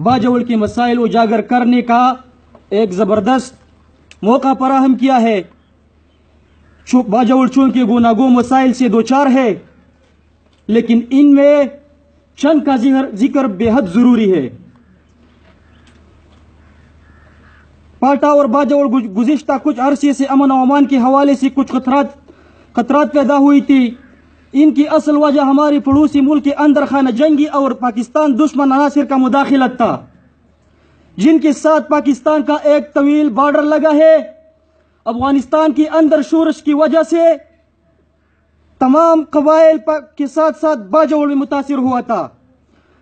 बाजवल के मसाइल उजागर करने का एक ज़बरदस्त मौका फराहम किया है। बाजवल चूँकि गुनागो मसाइल से दो चार है, लेकिन इनमें चंद का जिक्र बेहद ज़रूरी है। पाटा और बाजवल गुज़िश्ता कुछ अरसे से अमन और अमान के हवाले से कुछ खतरात पैदा हुई थी। इनकी असल वजह हमारे पड़ोसी मुल्क के अंदर खाना जंगी और पाकिस्तान दुश्मन अनासिर का मुदाखिलत था, जिनके साथ पाकिस्तान का एक तवील बॉर्डर लगा है। अफगानिस्तान के अंदर शोरश की वजह से तमाम कबाइल के साथ साथ बाजवल में मुतासिर हुआ था,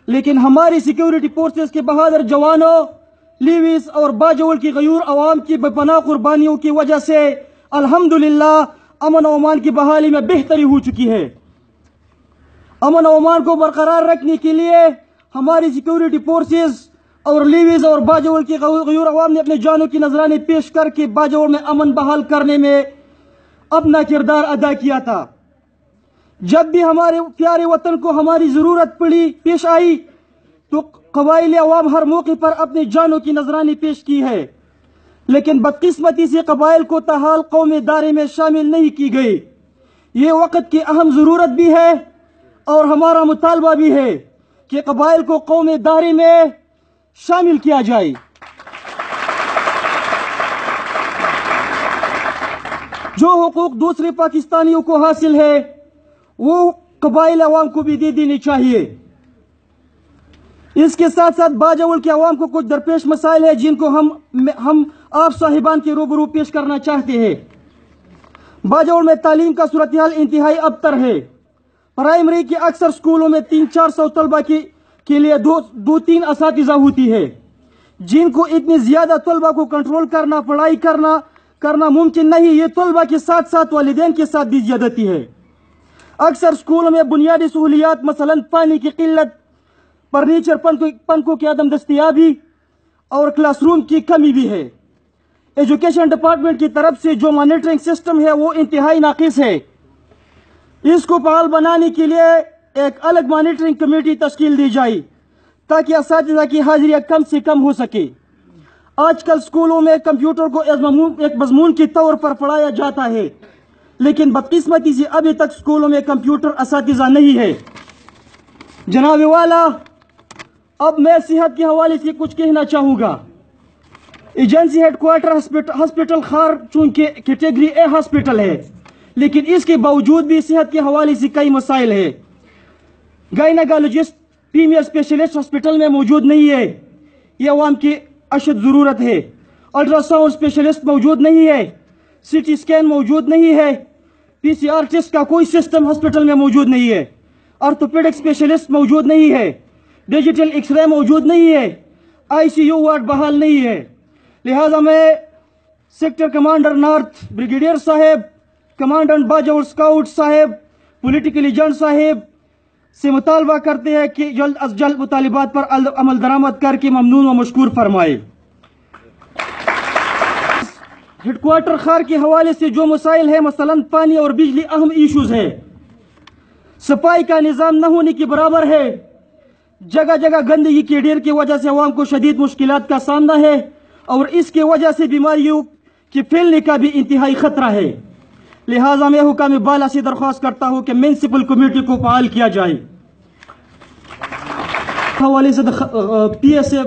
लेकिन हमारी सिक्योरिटी फोर्सेस के बहादुर जवानों, लीविस और बाजवल की गयूर अवाम की बेपनाह कुर्बानियों की वजह से अल्हम्दुलिल्लाह अमन और अमान की बहाली में बेहतरी हो चुकी है। अमन और अमान को बरकरार रखने के लिए हमारी सिक्योरिटी फोर्सेस और लीविस और बाजवल की गयूर अवाम ने अपने जानों की नजराने पेश करके बाजवल में अमन बहाल करने में अपना किरदार अदा किया था। जब भी हमारे प्यारे वतन को हमारी जरूरत पेश आई तो कबाइली अवाम हर मौके पर अपनी जानों की नजरानी पेश की है, लेकिन बदकिस्मती से कबाइल को ताहाल कौमी दायरे में शामिल नहीं की गई। ये वक्त की अहम जरूरत भी है और हमारा मुतालबा भी है कि कबाइल को कौमी दायरे में शामिल किया जाए। जो हुकूक दूसरे पाकिस्तानियों को हासिल है वो कबाइल अवाम को भी दे देनी चाहिए। इसके साथ साथ बाजवल के अवाम को कुछ दरपेश मसाइल है जिनको हम आप साहिबान के रूबरू पेश करना चाहते हैं। बाजवल में तालीम का सूरत हाल इंतहाई अबतर है। प्राइमरी के अक्सर स्कूलों में 300-400 तलबा के लिए दो तीन असातिज़ा होती है, जिनको इतनी ज्यादा तलबा को कंट्रोल करना, पढ़ाई करना मुमकिन नहीं। ये तलबा के साथ साथ वालिदैन के साथ भी ज्यादती है। अक्सर स्कूलों में बुनियादी सहूलियात मसलन पानी की किल्लत, फर्नीचर पंखों की अदम दस्तियाबी और क्लासरूम की कमी भी है। एजुकेशन डिपार्टमेंट की तरफ से जो मॉनिटरिंग सिस्टम है वो इंतहाई नाकिस है। इसको बहाल बनाने के लिए एक अलग मॉनिटरिंग कमेटी तश्कील दी जाए ताकि असातिज़ा की हाजिरियाँ कम से कम हो सके। आजकल स्कूलों में कंप्यूटर को एक मजमून के तौर पर पढ़ाया जाता है, लेकिन बदकिस्मती से अभी तक स्कूलों में कंप्यूटर असातिज़ा नहीं है। जनाब वाला, अब मैं सेहत के हवाले से कुछ कहना चाहूँगा। एजेंसी हेडक्वार्टर हॉस्पिटल खार चूँकि कैटेगरी ए हॉस्पिटल है, लेकिन इसके बावजूद भी सेहत के हवाले से कई मसाइल है। गायनेकोलॉजिस्ट फीमेल स्पेशलिस्ट हॉस्पिटल में मौजूद नहीं है, ये अवाम की अशद ज़रूरत है। अल्ट्रासाउंड स्पेशलिस्ट मौजूद नहीं है, सीटी स्कैन मौजूद नहीं है, PCR टेस्ट का कोई सिस्टम हॉस्पिटल में मौजूद नहीं है, ऑर्थोपेडिक स्पेशलिस्ट मौजूद नहीं है, डिजिटल एक्सरे मौजूद नहीं है, ICU वार्ड बहाल नहीं है। लिहाजा मैं सेक्टर कमांडर नॉर्थ ब्रिगेडियर साहेब, कमांडेंट बाजवल स्काउट साहेब, पॉलिटिकल एजेंट साहेब से मुतालबा करते हैं कि जल्द अज जल्द मुतालिबात पर अमल दरामद करके ममनून व मशकूर फरमाए। हेडक्वार्टर खार के हवाले से जो मसाइल है मसलन पानी और बिजली अहम इशूज है। सफाई का निज़ाम न होने के बराबर है। जगह जगह गंदगी के ढेर की वजह से अवाम को शदीद मुश्किलात का सामना है और इसके वजह से बीमारियों के फैलने का भी इंतहाई खतरा है। लिहाजा मैं हुकाम बाला से दरख्वास्त करता हूँ कि म्युनिसिपल कमेटी को फाल किया जाए। हवाले से PSF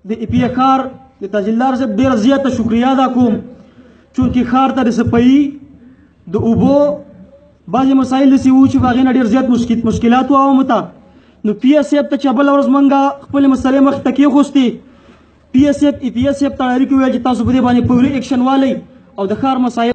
PA खार तहसीलदार से देर ज़्यादा शुक्रिया अदा करूँ, चूँकि खार तर से पई द उबो बाज़ मसाइल से ऊँच बागेना देर ज़्यादा मुश्किलात हुआ मता नो PSF तक चबल और मंगा खपल मसले मख तकियो खुस्ती PSF EPSF तैयारी की वजह तासुबदे बानी पूरी एक्शन वाले और दखार मसाइल